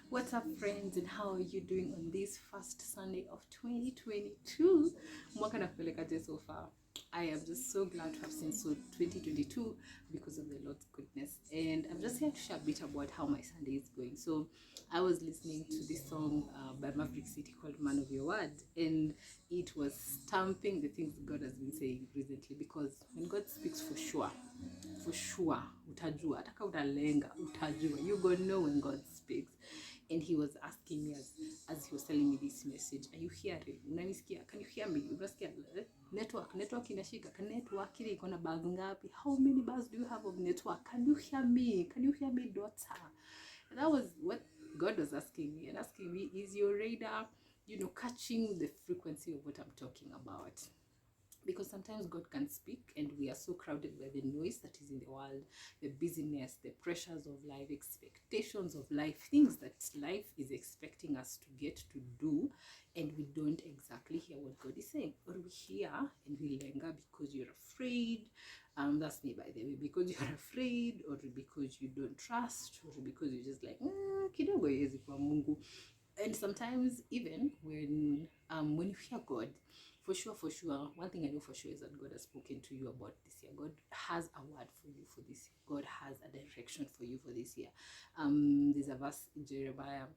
What's up, friends, and how are you doing on this first Sunday of 2022? Mwaka nakupelekaje so far? I am just so glad to have seen 2022 because of the Lord's goodness, and I'm just here to share a bit about how my Sunday is going. So I was listening to this song by Maverick City called Man of Your Word, and it was stamping the things God has been saying recently, because when God speaks, for sure utajua, ataka utalenga utajua, you gonna know when God speaks. And he was asking me as he was telling me this message, are you hearing? Unanisikia? Can you hear me? Unasikia? Network inashika. Can network ile iko na bars ngapi? How many bars do you have of network? Can you hear me? Can you hear me, daughter? And that was what God was asking me, and asking me, is your radar, catching the frequency of what I'm talking about? Because sometimes God can speak and we are so crowded by the noise that is in the world, the busyness, the pressures of life, expectations of life, things that life is expecting us to get to do, and we don't exactly hear what God is saying. Or we hear and we linger because you're afraid. That's me, by the way, because you're afraid, or because you don't trust, or because you're just like, kidogo yezi kwa Mungu. And sometimes even when you hear God, for sure, one thing I know for sure is that God has spoken to you about this year. God has a word for you for this year. God has a direction for you for this year. There's a verse in Jeremiah,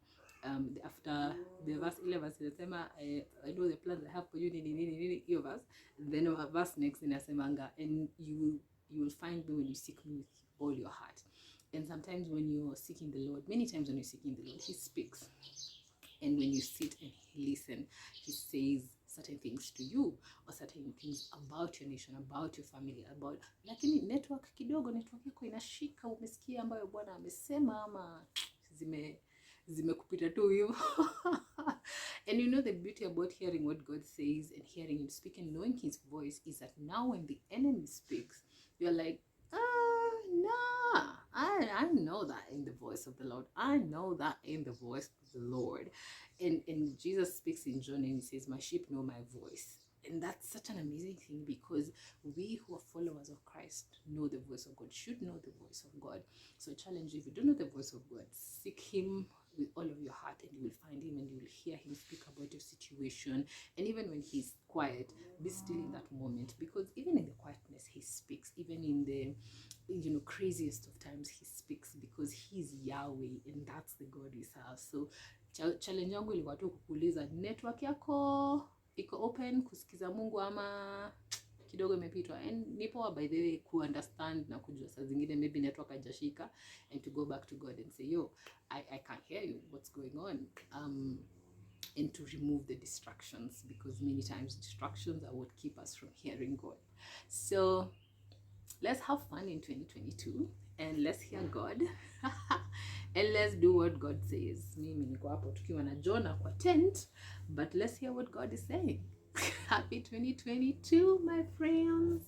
after the verse 11, I know the plans I have for you, your verse. Then a verse next in Asemanga, and you will find me when you seek me with all your heart. And sometimes when you're seeking the Lord, many times when you're seeking the Lord, He speaks. And when you sit and listen, He says certain things to you, or certain things about your nation, about your family, about, lakini network yako inashika, umesikia ambayo Bwana amesema, ama zimekupita tu hivyo. And the beauty about hearing what God says and hearing Him speak and knowing His voice is that now when the enemy speaks, you're like, nah, I know that in the voice of the Lord. I know that in the voice of the Lord. And Jesus speaks in John and He says, my sheep know my voice. And that's such an amazing thing, because we who are followers of Christ know the voice of God, should know the voice of God. So I challenge you, if you don't know the voice of God, seek Him with all of your heart, and you will find Him, and you will hear Him speak about your situation. And even when He's quiet, be still in that moment, because even in the quietness He speaks. Even in the craziest of times He speaks, because He's Yahweh, and that's the God we serve. So challenge yangu ilikuwa tu kukuuliza, network yako iko open kusikiza Mungu ama kidogo imepitwa? And nipo, by the way, ku understand na kujua saa zingine maybe network haijashika, and to go back to God and say, yo, I can't hear you, what's going on? And to remove the distractions, because many times distractions are what keep us from hearing God. So let's have fun in 2022, and let's hear God. And let's do what God says. Mimi niko hapo tukiwa na Jonah kwa tent, but let's hear what God is saying. Happy 2022, my friends.